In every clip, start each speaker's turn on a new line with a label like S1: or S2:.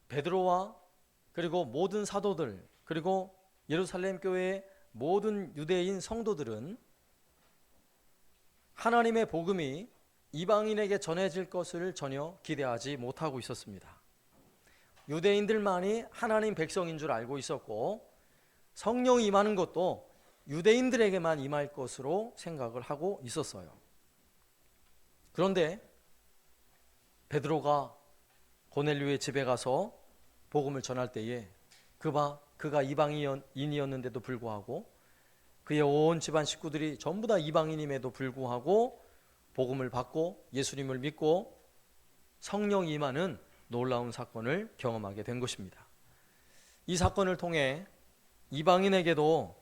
S1: 베드로와 그리고 모든 사도들, 그리고 예루살렘 교회의 모든 유대인 성도들은 하나님의 복음이 이방인에게 전해질 것을 전혀 기대하지 못하고 있었습니다. 유대인들만이 하나님 백성인 줄 알고 있었고, 성령이 임하는 것도 유대인들에게만 임할 것으로 생각을 하고 있었어요. 그런데 베드로가 고넬료의 집에 가서 복음을 전할 때에 그가 이방인이었는데도 불구하고, 그의 온 집안 식구들이 전부 다 이방인임에도 불구하고 복음을 받고 예수님을 믿고 성령이 임하는 놀라운 사건을 경험하게 된 것입니다. 이 사건을 통해 이방인에게도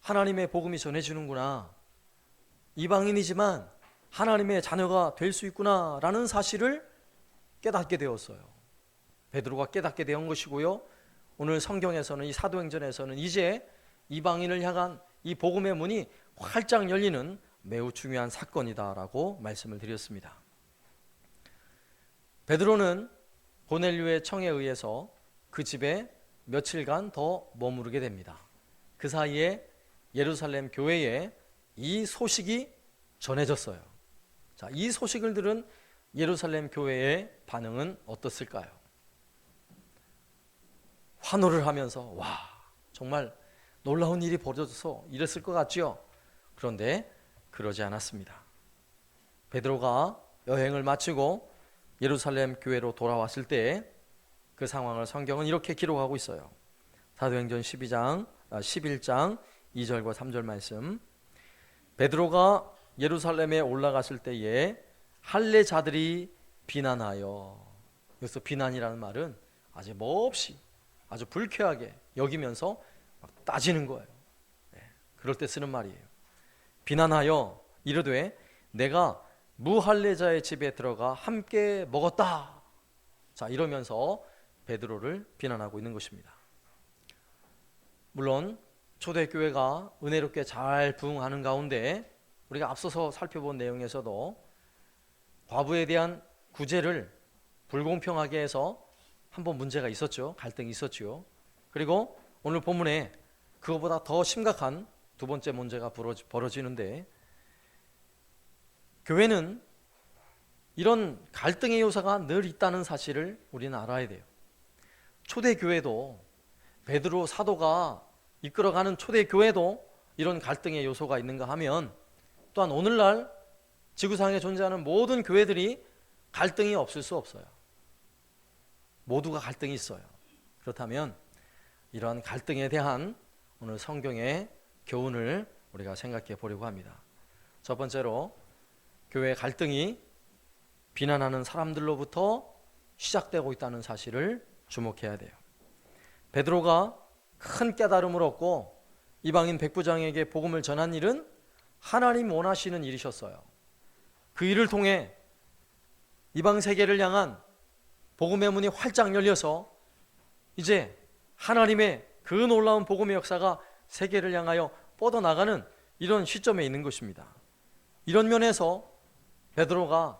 S1: 하나님의 복음이 전해지는구나, 이방인이지만 하나님의 자녀가 될 수 있구나 라는 사실을 깨닫게 되었어요. 베드로가 깨닫게 된 것이고요, 오늘 성경에서는, 이 사도행전에서는 이제 이방인을 향한 이 복음의 문이 활짝 열리는 매우 중요한 사건이다라고 말씀을 드렸습니다. 베드로는 고넬료의 청에 의해서 그 집에 며칠간 더 머무르게 됩니다. 그 사이에 예루살렘 교회에 이 소식이 전해졌어요. 자, 이 소식을 들은 예루살렘 교회의 반응은 어떻을까요? 환호를 하면서 와, 정말 놀라운 일이 벌어져서 이랬을 것 같죠? 그런데 그러지 않았습니다. 베드로가 여행을 마치고 예루살렘 교회로 돌아왔을 때 그 상황을 성경은 이렇게 기록하고 있어요. 사도행전 11장 2절과 3절 말씀. 베드로가 예루살렘에 올라갔을 때에 할례자들이 비난하여, 여기서 비난이라는 말은 아주 몹시, 아주 불쾌하게 여기면서 막 따지는 거예요. 그럴 때 쓰는 말이에요. 비난하여 이르되 내가 무할례자의 집에 들어가 함께 먹었다. 자, 이러면서 베드로를 비난하고 있는 것입니다. 물론 초대교회가 은혜롭게 잘 부흥하는 가운데 우리가 앞서서 살펴본 내용에서도 과부에 대한 구제를 불공평하게 해서 한번 문제가 있었죠. 갈등이 있었죠. 그리고 오늘 본문에 그것보다 더 심각한 두 번째 문제가 벌어지는데, 교회는 이런 갈등의 요소가 늘 있다는 사실을 우리는 알아야 돼요. 초대교회도, 베드로 사도가 이끌어가는 초대교회도 이런 갈등의 요소가 있는가 하면, 또한 오늘날 지구상에 존재하는 모든 교회들이 갈등이 없을 수 없어요. 모두가 갈등이 있어요. 그렇다면 이러한 갈등에 대한 오늘 성경의 교훈을 우리가 생각해 보려고 합니다. 첫 번째로, 교회 갈등이 비난하는 사람들로부터 시작되고 있다는 사실을 주목해야 돼요. 베드로가 큰 깨달음을 얻고 이방인 백부장에게 복음을 전한 일은 하나님 원하시는 일이셨어요. 그 일을 통해 이방 세계를 향한 복음의 문이 활짝 열려서 이제 하나님의 그 놀라운 복음의 역사가 세계를 향하여 뻗어나가는 이런 시점에 있는 것입니다. 이런 면에서 베드로가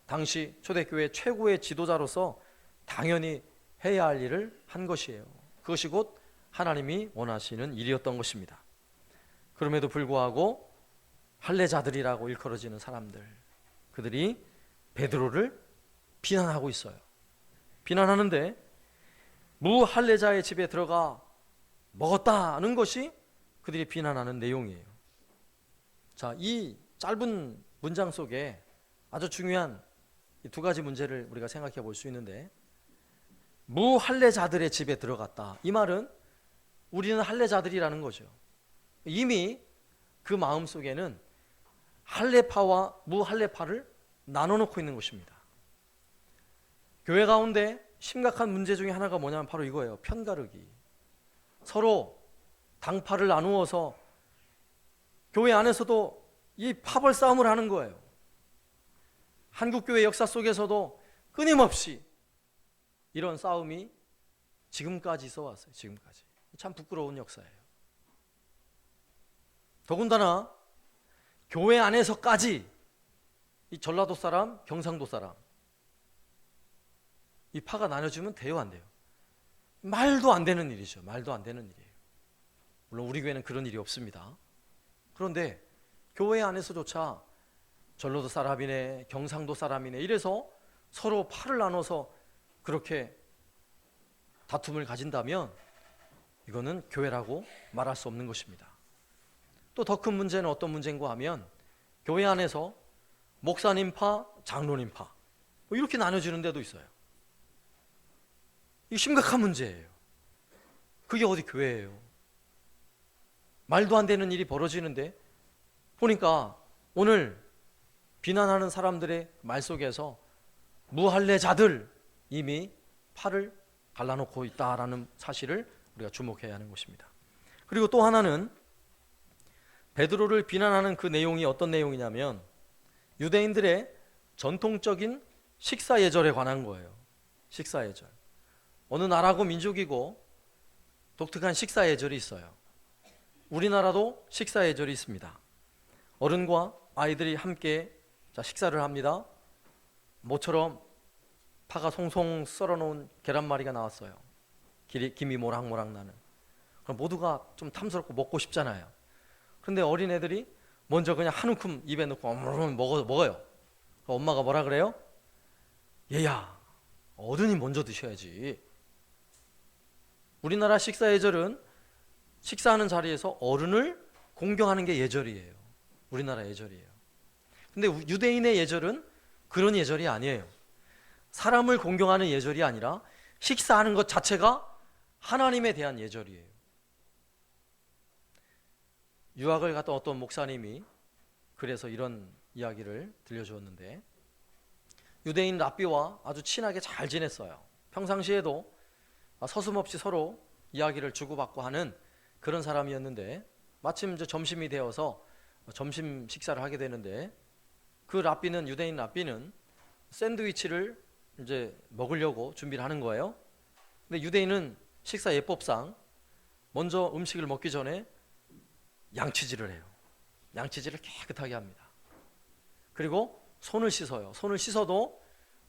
S1: 당시 초대교회 최고의 지도자로서 당연히 해야 할 일을 한 것이에요. 그것이 곧 하나님이 원하시는 일이었던 것입니다. 그럼에도 불구하고 할례자들이라고 일컬어지는 사람들, 그들이 베드로를 비난하고 있어요. 비난하는데 무할례자의 집에 들어가 먹었다는 것이 그들이 비난하는 내용이에요. 자, 이 짧은 문장 속에 아주 중요한 이 두 가지 문제를 우리가 생각해 볼 수 있는데, 무할례자들의 집에 들어갔다, 이 말은 우리는 할례자들이라는 거죠. 이미 그 마음속에는 할례파와 무할례파를 나눠놓고 있는 것입니다. 교회 가운데 심각한 문제 중에 하나가 뭐냐면 바로 이거예요. 편가르기. 서로 당파를 나누어서 교회 안에서도 이 파벌 싸움을 하는 거예요. 한국교회 역사 속에서도 끊임없이 이런 싸움이 지금까지 있어 왔어요. 지금까지. 참 부끄러운 역사예요. 더군다나 교회 안에서까지 이 전라도 사람, 경상도 사람, 이 파가 나눠지면 돼요, 안 돼요? 말도 안 되는 일이죠. 말도 안 되는 일이에요. 물론 우리 교회는 그런 일이 없습니다. 그런데 교회 안에서조차 전라도 사람이네, 경상도 사람이네 이래서 서로 팔을 나눠서 그렇게 다툼을 가진다면 이거는 교회라고 말할 수 없는 것입니다. 또 더 큰 문제는 어떤 문제인가 하면 교회 안에서 목사님파, 장로님파 뭐 이렇게 나눠지는 데도 있어요. 이게 심각한 문제예요. 그게 어디 교회예요? 말도 안 되는 일이 벌어지는데 보니까 오늘 비난하는 사람들의 말 속에서 무할례자들 이미 팔을 갈라놓고 있다라는 사실을 우리가 주목해야 하는 것입니다. 그리고 또 하나는 베드로를 비난하는 그 내용이 어떤 내용이냐면 유대인들의 전통적인 식사 예절에 관한 거예요. 식사 예절. 어느 나라고 민족이고 독특한 식사 예절이 있어요. 우리나라도 식사 예절이 있습니다. 어른과 아이들이 함께 식사를 합니다. 모처럼 파가 송송 썰어놓은 계란말이가 나왔어요. 김이 모락모락 나는. 그럼 모두가 좀 탐스럽고 먹고 싶잖아요. 그런데 어린애들이 먼저 그냥 한 움큼 입에 넣고 어머머머 먹어요. 엄마가 뭐라 그래요? 얘야, 어른이 먼저 드셔야지. 우리나라 식사 예절은 식사하는 자리에서 어른을 공경하는 게 예절이에요. 우리나라 예절이에요. 근데 유대인의 예절은 그런 예절이 아니에요. 사람을 공경하는 예절이 아니라 식사하는 것 자체가 하나님에 대한 예절이에요. 유학을 갔던 어떤 목사님이 그래서 이런 이야기를 들려주었는데 유대인 랍비와 아주 친하게 잘 지냈어요. 평상시에도 서슴없이 서로 이야기를 주고받고 하는 그런 사람이었는데 마침 이제 점심이 되어서 점심 식사를 하게 되는데 그 랍비는 유대인 랍비는 샌드위치를 이제 먹으려고 준비를 하는 거예요. 근데 유대인은 식사 예법상 먼저 음식을 먹기 전에 양치질을 해요. 양치질을 깨끗하게 합니다. 그리고 손을 씻어요. 손을 씻어도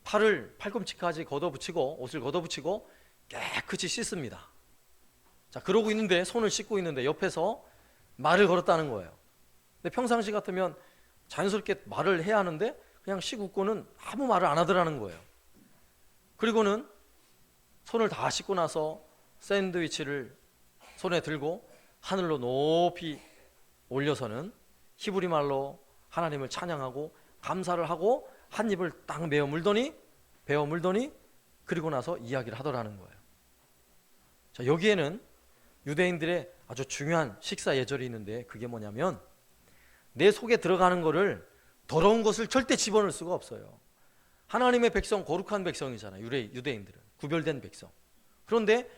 S1: 팔꿈치까지 걷어붙이고 옷을 걷어붙이고 깨끗이 씻습니다. 자, 그러고 있는데 손을 씻고 있는데 옆에서 말을 걸었다는 거예요. 근데 평상시 같으면 자연스럽게 말을 해야 하는데 그냥 씩 웃고는 아무 말을 안 하더라는 거예요. 그리고는 손을 다 씻고 나서 샌드위치를 손에 들고 하늘로 높이 올려서는 히브리 말로 하나님을 찬양하고 감사를 하고 한 입을 딱 베어 물더니 그리고 나서 이야기를 하더라는 거예요. 자, 여기에는 유대인들의 아주 중요한 식사 예절이 있는데 그게 뭐냐면 내 속에 들어가는 거를 더러운 것을 절대 집어넣을 수가 없어요. 하나님의 백성, 거룩한 백성이잖아요. 유대인들은 구별된 백성. 그런데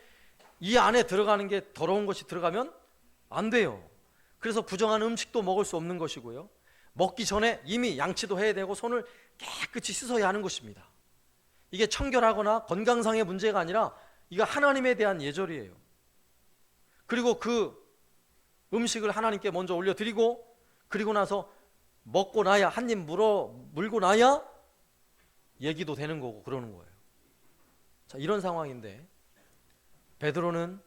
S1: 이 안에 들어가는 게 더러운 것이 들어가면 안 돼요. 그래서 부정한 음식도 먹을 수 없는 것이고요. 먹기 전에 이미 양치도 해야 되고 손을 깨끗이 씻어야 하는 것입니다. 이게 청결하거나 건강상의 문제가 아니라 이거 하나님에 대한 예절이에요. 그리고 그 음식을 하나님께 먼저 올려드리고 그리고 나서 먹고 나야 한 입 물고 나야 얘기도 되는 거고 그러는 거예요. 자, 이런 상황인데 베드로는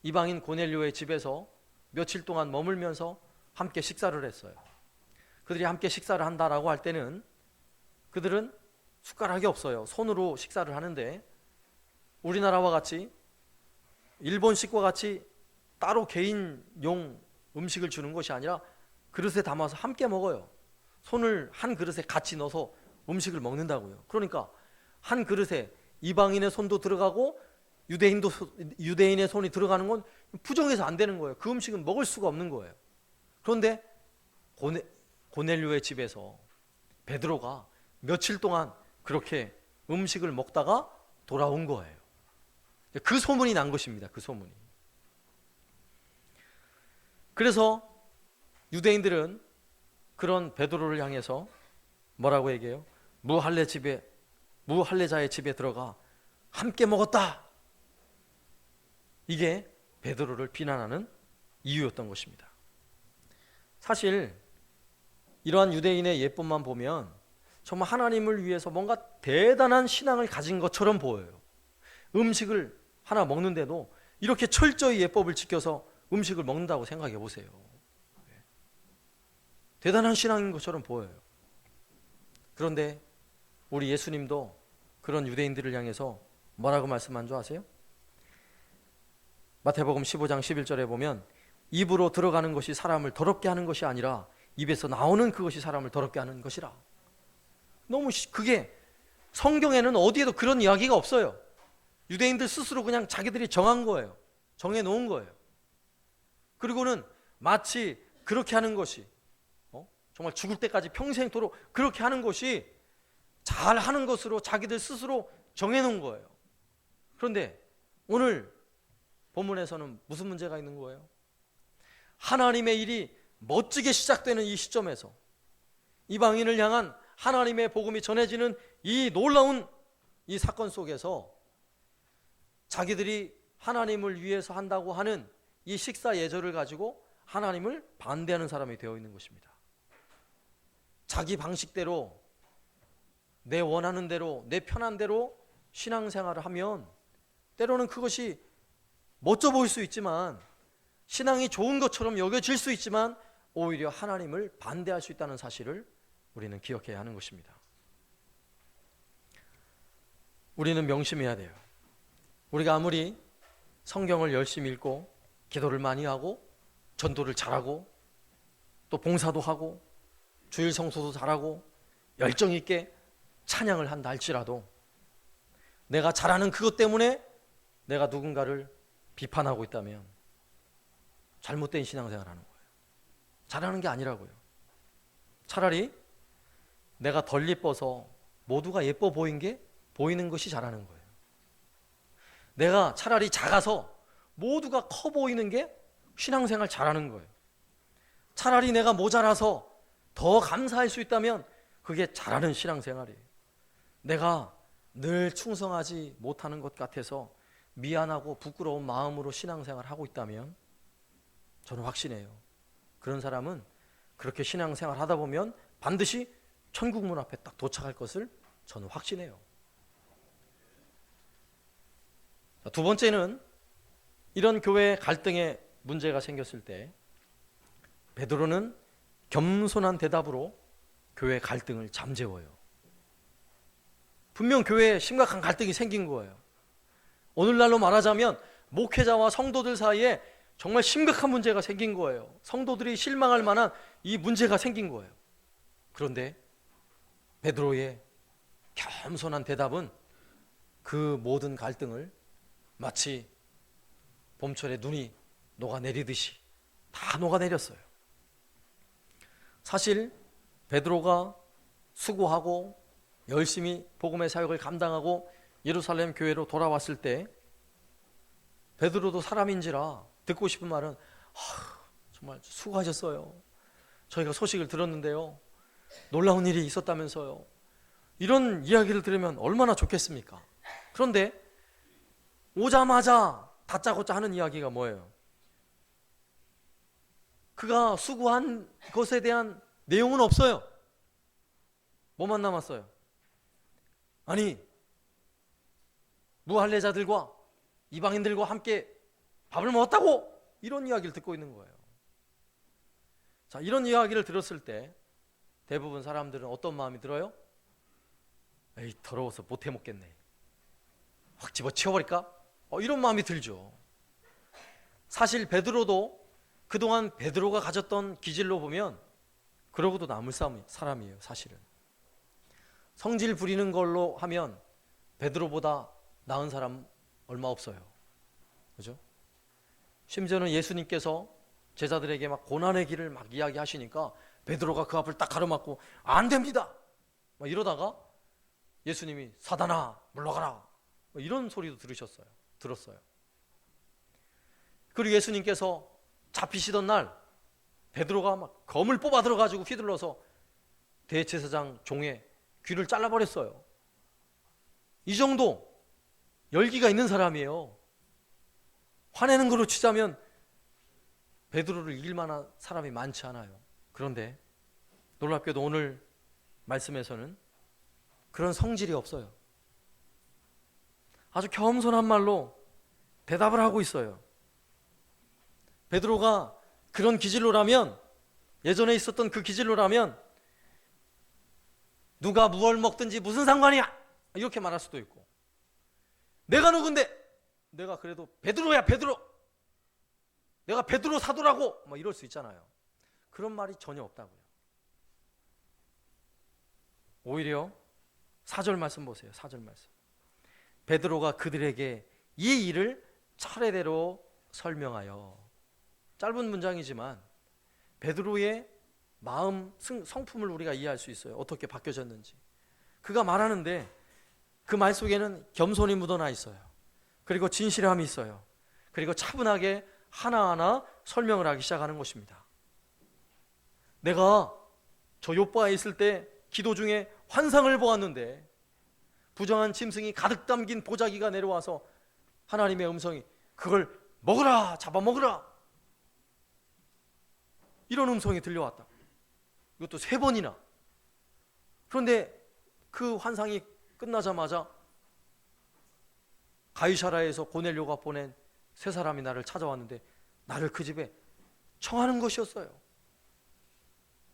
S1: 이방인 고넬료의 집에서 며칠 동안 머물면서 함께 식사를 했어요. 그들이 함께 식사를 한다라고 할 때는 그들은 숟가락이 없어요. 손으로 식사를 하는데 우리나라와 같이 일본식과 같이 따로 개인용 음식을 주는 것이 아니라 그릇에 담아서 함께 먹어요. 손을 한 그릇에 같이 넣어서 음식을 먹는다고요. 그러니까 한 그릇에 이방인의 손도 들어가고 유대인의 손이 들어가는 건 부정해서 안 되는 거예요. 그 음식은 먹을 수가 없는 거예요. 그런데 고넬료의 집에서 베드로가 며칠 동안 그렇게 음식을 먹다가 돌아온 거예요. 그 소문이 난 것입니다. 그 소문이. 그래서 유대인들은 그런 베드로를 향해서 뭐라고 얘기해요? 무할례자의 집에 들어가 함께 먹었다. 이게 베드로를 비난하는 이유였던 것입니다. 사실 이러한 유대인의 예법만 보면 정말 하나님을 위해서 뭔가 대단한 신앙을 가진 것처럼 보여요. 음식을 하나 먹는데도 이렇게 철저히 예법을 지켜서 음식을 먹는다고 생각해 보세요. 대단한 신앙인 것처럼 보여요. 그런데 우리 예수님도 그런 유대인들을 향해서 뭐라고 말씀한 줄 아세요? 마태복음 15장 11절에 보면 입으로 들어가는 것이 사람을 더럽게 하는 것이 아니라 입에서 나오는 그것이 사람을 더럽게 하는 것이라. 너무 그게 성경에는 어디에도 그런 이야기가 없어요. 유대인들 스스로 그냥 자기들이 정한 거예요. 정해 놓은 거예요. 그리고는 마치 그렇게 하는 것이 정말 죽을 때까지 평생토록 그렇게 하는 것이 잘하는 것으로 자기들 스스로 정해 놓은 거예요. 그런데 오늘 본문에서는 무슨 문제가 있는 거예요? 하나님의 일이 멋지게 시작되는 이 시점에서 이방인을 향한 하나님의 복음이 전해지는 이 놀라운 이 사건 속에서 자기들이 하나님을 위해서 한다고 하는 이 식사 예절을 가지고 하나님을 반대하는 사람이 되어 있는 것입니다. 자기 방식대로 내 원하는 대로 내 편한 대로 신앙생활을 하면 때로는 그것이 멋져 보일 수 있지만 신앙이 좋은 것처럼 여겨질 수 있지만 오히려 하나님을 반대할 수 있다는 사실을 우리는 기억해야 하는 것입니다. 우리는 명심해야 돼요. 우리가 아무리 성경을 열심히 읽고 기도를 많이 하고 전도를 잘하고 또 봉사도 하고 주일 성수도 잘하고 열정 있게 찬양을 한다 할지라도 내가 잘하는 그것 때문에 내가 누군가를 비판하고 있다면 잘못된 신앙생활을 하는 거예요. 잘하는 게 아니라고요. 차라리 내가 덜 예뻐서 모두가 예뻐 보이는 것이 잘하는 거예요. 내가 차라리 작아서 모두가 커 보이는 게 신앙생활 잘하는 거예요. 차라리 내가 모자라서 더 감사할 수 있다면 그게 잘하는 신앙생활이에요. 내가 늘 충성하지 못하는 것 같아서 미안하고 부끄러운 마음으로 신앙생활을 하고 있다면 저는 확신해요. 그런 사람은 그렇게 신앙생활 하다 보면 반드시 천국 문 앞에 딱 도착할 것을 저는 확신해요. 두 번째는 이런 교회 갈등에 문제가 생겼을 때 베드로는 겸손한 대답으로 교회 갈등을 잠재워요. 분명 교회에 심각한 갈등이 생긴 거예요. 오늘날로 말하자면 목회자와 성도들 사이에 정말 심각한 문제가 생긴 거예요. 성도들이 실망할 만한 이 문제가 생긴 거예요. 그런데 베드로의 겸손한 대답은 그 모든 갈등을 마치 봄철에 눈이 녹아내리듯이 다 녹아내렸어요. 사실 베드로가 수고하고 열심히 복음의 사역을 감당하고 예루살렘 교회로 돌아왔을 때 베드로도 사람인지라 듣고 싶은 말은 정말 수고하셨어요. 저희가 소식을 들었는데요. 놀라운 일이 있었다면서요. 이런 이야기를 들으면 얼마나 좋겠습니까? 그런데 오자마자 다짜고짜 하는 이야기가 뭐예요? 그가 수고한 것에 대한 내용은 없어요. 뭐만 남았어요? 아니, 무할례자들과 이방인들과 함께 밥을 먹었다고 이런 이야기를 듣고 있는 거예요. 자, 이런 이야기를 들었을 때 대부분 사람들은 어떤 마음이 들어요? 에이, 더러워서 못 해먹겠네. 확 집어치워버릴까? 이런 마음이 들죠. 사실 베드로도 그동안 베드로가 가졌던 기질로 보면 그러고도 남을 사람이에요. 사실은 성질 부리는 걸로 하면 베드로보다 나은 사람 얼마 없어요. 그죠? 심지어는 예수님께서 제자들에게 막 고난의 길을 막 이야기하시니까 베드로가 그 앞을 딱 가로막고 안 됩니다 막 이러다가 예수님이 사단아 물러가라 이런 소리도 들었어요. 그리고 예수님께서 잡히시던 날 베드로가 막 검을 뽑아 들어가지고 휘둘러서 대제사장 종의 귀를 잘라버렸어요. 이 정도 열기가 있는 사람이에요. 화내는 걸로 치자면 베드로를 이길 만한 사람이 많지 않아요. 그런데 놀랍게도 오늘 말씀에서는 그런 성질이 없어요. 아주 겸손한 말로 대답을 하고 있어요. 베드로가 그런 기질로라면, 예전에 있었던 그 기질로라면 누가 무얼 먹든지 무슨 상관이야 이렇게 말할 수도 있고, 내가 누군데, 내가 그래도 베드로야 베드로, 내가 베드로 사도라고 뭐 이럴 수 있잖아요. 그런 말이 전혀 없다고요. 오히려 4절 말씀 보세요. 4절 말씀. 베드로가 그들에게 이 일을 차례대로 설명하여. 짧은 문장이지만 베드로의 마음 성품을 우리가 이해할 수 있어요. 어떻게 바뀌어졌는지. 그가 말하는데 그 말 속에는 겸손이 묻어나 있어요. 그리고 진실함이 있어요. 그리고 차분하게 하나하나 설명을 하기 시작하는 것입니다. 내가 저 요바에 있을 때 기도 중에 환상을 보았는데 부정한 짐승이 가득 담긴 보자기가 내려와서 하나님의 음성이 그걸 먹으라, 잡아먹으라, 이런 음성이 들려왔다. 이것도 3번이나. 그런데 그 환상이 끝나자마자 가이사라에서 고넬료가 보낸 3사람이 나를 찾아왔는데 나를 그 집에 청하는 것이었어요.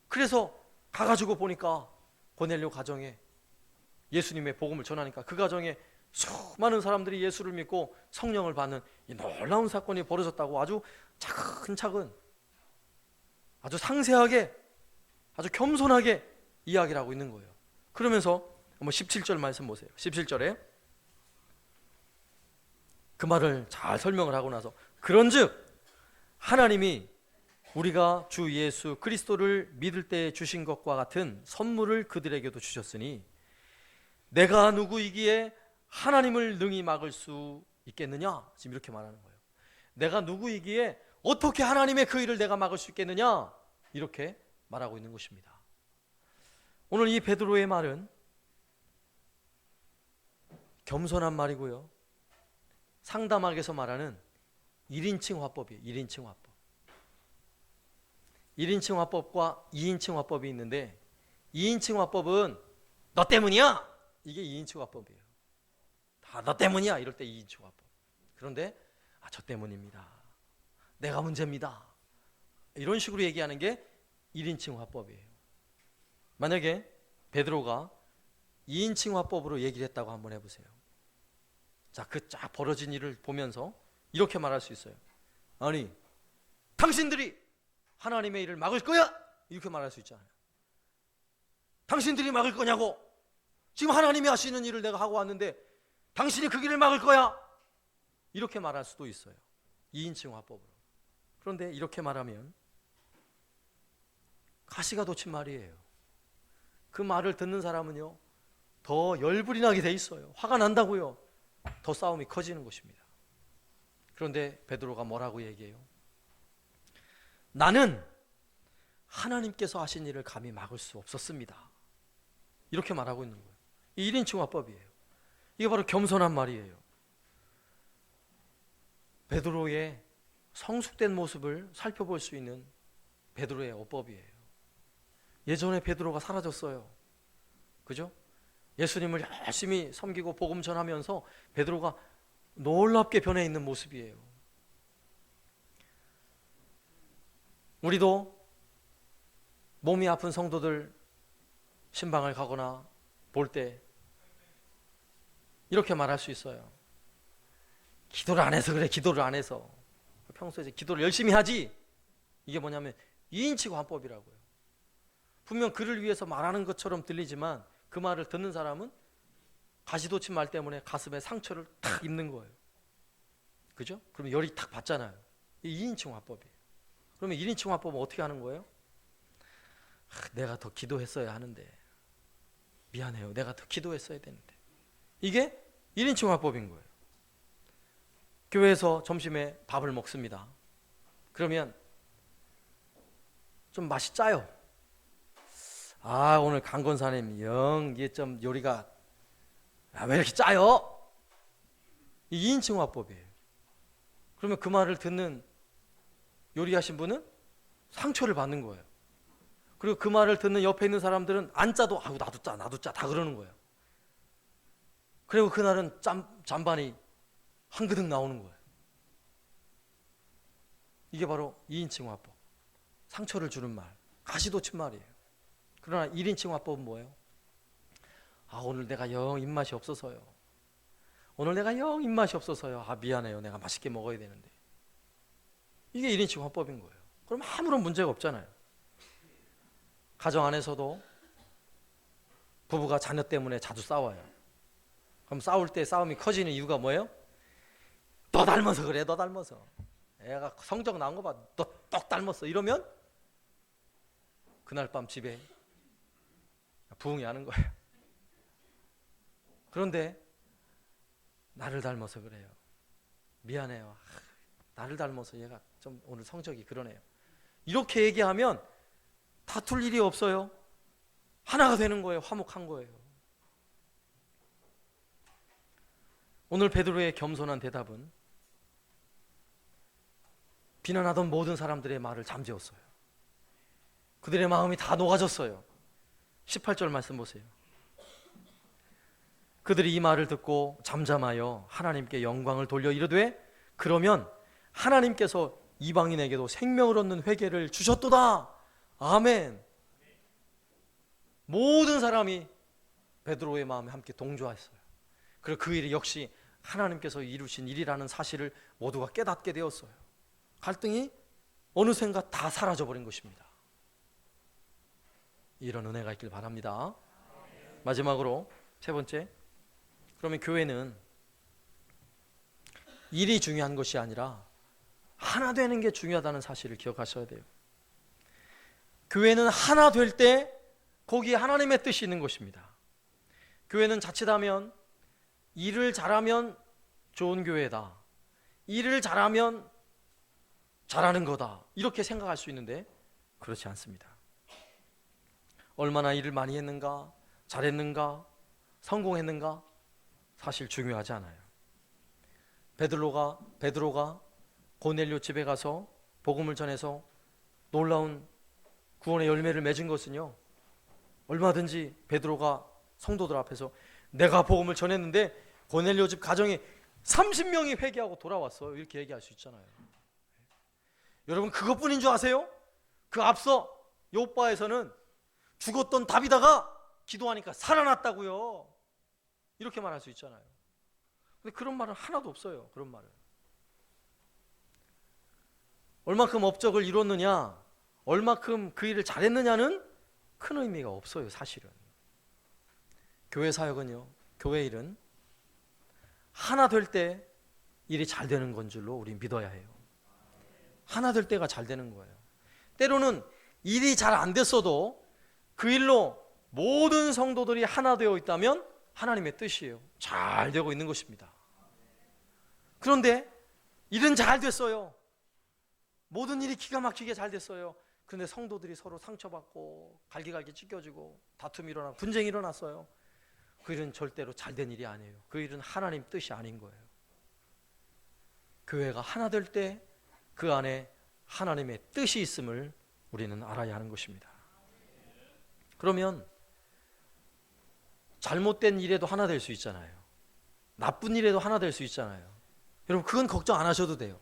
S1: 그래서 가가지고 보니까 고넬료 가정에 예수님의 복음을 전하니까 그 가정에 수많은 사람들이 예수를 믿고 성령을 받는 이 놀라운 사건이 벌어졌다고 아주 차근차근, 아주 상세하게, 아주 겸손하게 이야기를 하고 있는 거예요. 그러면서 한번 17절 말씀 보세요. 17절에 그 말을 잘 설명을 하고 나서 그런즉 하나님이 우리가 주 예수 그리스도를 믿을 때 주신 것과 같은 선물을 그들에게도 주셨으니 내가 누구이기에 하나님을 능히 막을 수 있겠느냐? 지금 이렇게 말하는 거예요. 내가 누구이기에 어떻게 하나님의 그 일을 내가 막을 수 있겠느냐? 이렇게 말하고 있는 것입니다. 오늘 이 베드로의 말은 겸손한 말이고요, 상담학에서 말하는 1인칭 화법이에요. 1인칭 화법. 1인칭 화법과 2인칭 화법이 있는데 2인칭 화법은 너 때문이야, 이게 2인칭 화법이에요. 다 너 때문이야 이럴 때 2인칭 화법. 그런데 저 때문입니다, 내가 문제입니다, 이런 식으로 얘기하는 게 1인칭 화법이에요. 만약에 베드로가 2인칭 화법으로 얘기를 했다고 한번 해보세요. 자, 그 쫙 벌어진 일을 보면서 이렇게 말할 수 있어요. 아니, 당신들이 하나님의 일을 막을 거야? 이렇게 말할 수 있잖아요. 당신들이 막을 거냐고? 지금 하나님이 하시는 일을 내가 하고 왔는데 당신이 그 길을 막을 거야? 이렇게 말할 수도 있어요. 2인칭 화법으로. 그런데 이렇게 말하면 가시가 돋친 말이에요. 그 말을 듣는 사람은요, 더 열불이 나게 돼 있어요. 화가 난다고요. 더 싸움이 커지는 것입니다. 그런데 베드로가 뭐라고 얘기해요? 나는 하나님께서 하신 일을 감히 막을 수 없었습니다, 이렇게 말하고 있는 거예요. 이 1인칭 화법이에요. 이게 바로 겸손한 말이에요. 베드로의 성숙된 모습을 살펴볼 수 있는 베드로의 어법이에요. 예전에 베드로가 사라졌어요. 그죠? 예수님을 열심히 섬기고 복음 전하면서 베드로가 놀랍게 변해 있는 모습이에요. 우리도 몸이 아픈 성도들 신방을 가거나 볼 때 이렇게 말할 수 있어요. 기도를 안 해서 그래, 기도를 안 해서. 평소에 기도를 열심히 하지. 이게 뭐냐면 2인칭 화법이라고요. 분명 그를 위해서 말하는 것처럼 들리지만 그 말을 듣는 사람은 가시돋친 말 때문에 가슴에 상처를 탁 입는 거예요. 그죠? 그러면 열이 탁 받잖아요. 이 2인칭 화법이에요. 그러면 1인칭 화법은 어떻게 하는 거예요? 내가 더 기도했어야 하는데, 미안해요, 내가 더 기도했어야 되는데. 이게 1인칭 화법인 거예요. 교회에서 점심에 밥을 먹습니다. 그러면 좀 맛이 짜요. 오늘 강권사님 영 이게 좀 요리가 왜 이렇게 짜요? 이 2인칭 화법이에요. 그러면 그 말을 듣는 요리하신 분은 상처를 받는 거예요. 그리고 그 말을 듣는 옆에 있는 사람들은 안 짜도 나도 짜 다 그러는 거예요. 그리고 그날은 잠반이 한 그득 나오는 거예요. 이게 바로 2인칭 화법. 상처를 주는 말, 가시돋친 말이에요. 그러나 1인칭 화법은 뭐예요? 오늘 내가 영 입맛이 없어서요. 오늘 내가 영 입맛이 없어서요. 미안해요. 내가 맛있게 먹어야 되는데. 이게 1인칭 화법인 거예요. 그럼 아무런 문제가 없잖아요. 가정 안에서도 부부가 자녀 때문에 자주 싸워요. 그럼 싸울 때 싸움이 커지는 이유가 뭐예요? 너 닮아서 그래, 너 닮아서. 애가 성적 나온 거 봐, 너 똑 닮았어. 이러면 그날 밤 집에 부흥이 하는 거예요. 그런데 나를 닮아서 그래요. 미안해요. 나를 닮아서 얘가 좀 오늘 성적이 그러네요. 이렇게 얘기하면 다툴 일이 없어요. 하나가 되는 거예요. 화목한 거예요. 오늘 베드로의 겸손한 대답은 비난하던 모든 사람들의 말을 잠재웠어요. 그들의 마음이 다 녹아졌어요. 18절 말씀 보세요. 그들이 이 말을 듣고 잠잠하여 하나님께 영광을 돌려 이르되 그러면 하나님께서 이방인에게도 생명을 얻는 회개를 주셨도다. 아멘. 모든 사람이 베드로의 마음에 함께 동조했어요. 그리고 그 일이 역시 하나님께서 이루신 일이라는 사실을 모두가 깨닫게 되었어요. 갈등이 어느샌가 다 사라져버린 것입니다. 이런 은혜가 있길 바랍니다. 마지막으로 세 번째, 그러면 교회는 일이 중요한 것이 아니라 하나 되는 게 중요하다는 사실을 기억하셔야 돼요. 교회는 하나 될 때 거기에 하나님의 뜻이 있는 것입니다. 교회는 자칫하면 일을 잘하면 좋은 교회다, 일을 잘하면 잘하는 거다, 이렇게 생각할 수 있는데 그렇지 않습니다. 얼마나 일을 많이 했는가, 잘했는가, 성공했는가 사실 중요하지 않아요. 베드로가 고넬료 집에 가서 복음을 전해서 놀라운 구원의 열매를 맺은 것은요, 얼마든지 베드로가 성도들 앞에서 내가 복음을 전했는데 고넬료 집 가정에 30명이 회개하고 돌아왔어요, 이렇게 얘기할 수 있잖아요. 여러분, 그것뿐인 줄 아세요? 그 앞서 요바에서는 죽었던 다비다가 기도하니까 살아났다고요, 이렇게 말할 수 있잖아요. 근데 그런 말은 하나도 없어요. 그런 말은 얼마큼 업적을 이뤘느냐, 얼마큼 그 일을 잘했느냐는 큰 의미가 없어요. 사실은 교회 사역은요, 교회 일은 하나 될 때 일이 잘 되는 건 줄로 우리 믿어야 해요. 하나 될 때가 잘 되는 거예요. 때로는 일이 잘 안 됐어도 그 일로 모든 성도들이 하나 되어 있다면 하나님의 뜻이에요. 잘 되고 있는 것입니다. 그런데 일은 잘 됐어요. 모든 일이 기가 막히게 잘 됐어요. 그런데 성도들이 서로 상처받고 갈기갈기 찢겨지고 다툼이 일어나고 분쟁이 일어났어요. 그 일은 절대로 잘된 일이 아니에요. 그 일은 하나님 뜻이 아닌 거예요. 교회가 하나 될 때 그 안에 하나님의 뜻이 있음을 우리는 알아야 하는 것입니다. 그러면 잘못된 일에도 하나 될 수 있잖아요. 나쁜 일에도 하나 될 수 있잖아요. 여러분, 그건 걱정 안 하셔도 돼요.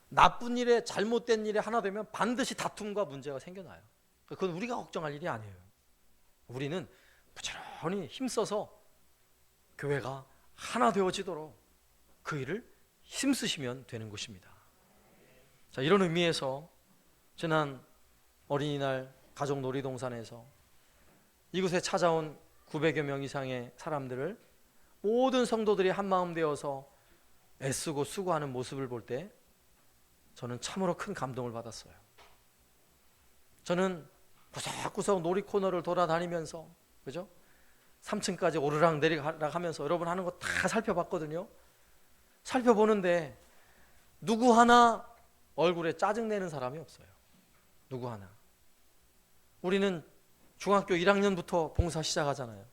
S1: 나쁜 일에, 잘못된 일에 하나 되면 반드시 다툼과 문제가 생겨나요. 그건 우리가 걱정할 일이 아니에요. 우리는 부지런히 힘써서 교회가 하나 되어지도록 그 일을 힘쓰시면 되는 것입니다. 자, 이런 의미에서 지난 어린이날 가족 놀이동산에서 이곳에 찾아온 900여 명 이상의 사람들을 모든 성도들이 한마음 되어서 애쓰고 수고하는 모습을 볼 때 저는 참으로 큰 감동을 받았어요. 저는 구석구석 놀이 코너를 돌아다니면서, 그죠? 3층까지 오르락 내리락 하면서 여러분 하는 거 다 살펴봤거든요. 살펴보는데 누구 하나 얼굴에 짜증내는 사람이 없어요. 누구 하나. 우리는 중학교 1학년부터 봉사 시작하잖아요.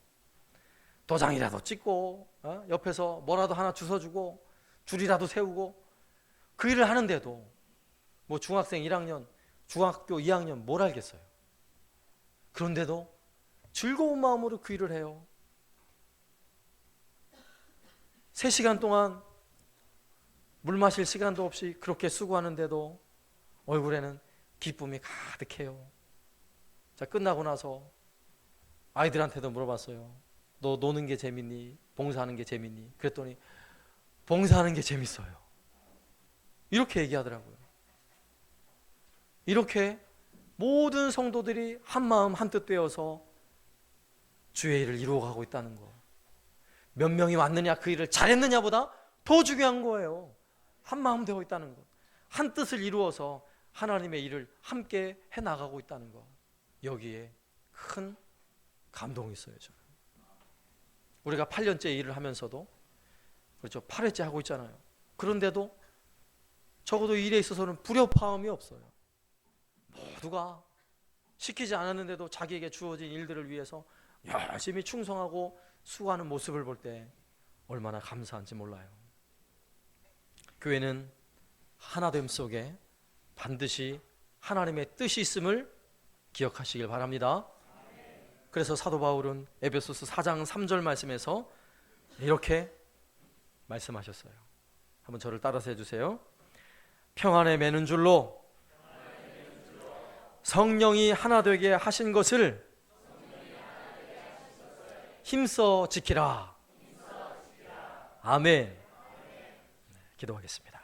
S1: 도장이라도 찍고 옆에서 뭐라도 하나 주워주고 줄이라도 세우고 그 일을 하는데도 뭐 중학생 1학년, 중학교 2학년 뭘 알겠어요. 그런데도 즐거운 마음으로 그 일을 해요. 3시간 동안 물 마실 시간도 없이 그렇게 수고하는데도 얼굴에는 기쁨이 가득해요. 자, 끝나고 나서 아이들한테도 물어봤어요. 너 노는 게 재밌니? 봉사하는 게 재밌니? 그랬더니 봉사하는 게 재밌어요. 이렇게 얘기하더라고요. 이렇게 모든 성도들이 한마음 한뜻 되어서 주의 일을 이루어가고 있다는 거. 몇 명이 왔느냐, 그 일을 잘했느냐보다 더 중요한 거예요. 한마음 되어 있다는 것, 한 뜻을 이루어서 하나님의 일을 함께 해나가고 있다는 것. 여기에 큰 감동이 있어요. 저는. 우리가 8년째 일을 하면서도, 그렇죠, 8회째 하고 있잖아요. 그런데도 적어도 일에 있어서는 불협화음이 없어요. 모두가 시키지 않았는데도 자기에게 주어진 일들을 위해서 열심히 충성하고 수고하는 모습을 볼 때 얼마나 감사한지 몰라요. 교회는 하나됨 속에 반드시 하나님의 뜻이 있음을 기억하시길 바랍니다. 그래서 사도 바울은 에베소서 4장 3절 말씀에서 이렇게 말씀하셨어요. 한번 저를 따라서 해주세요. 평안에 매는 줄로 성령이 하나 되게 하신 것을 힘써 지키라. 아멘. 기도하겠습니다.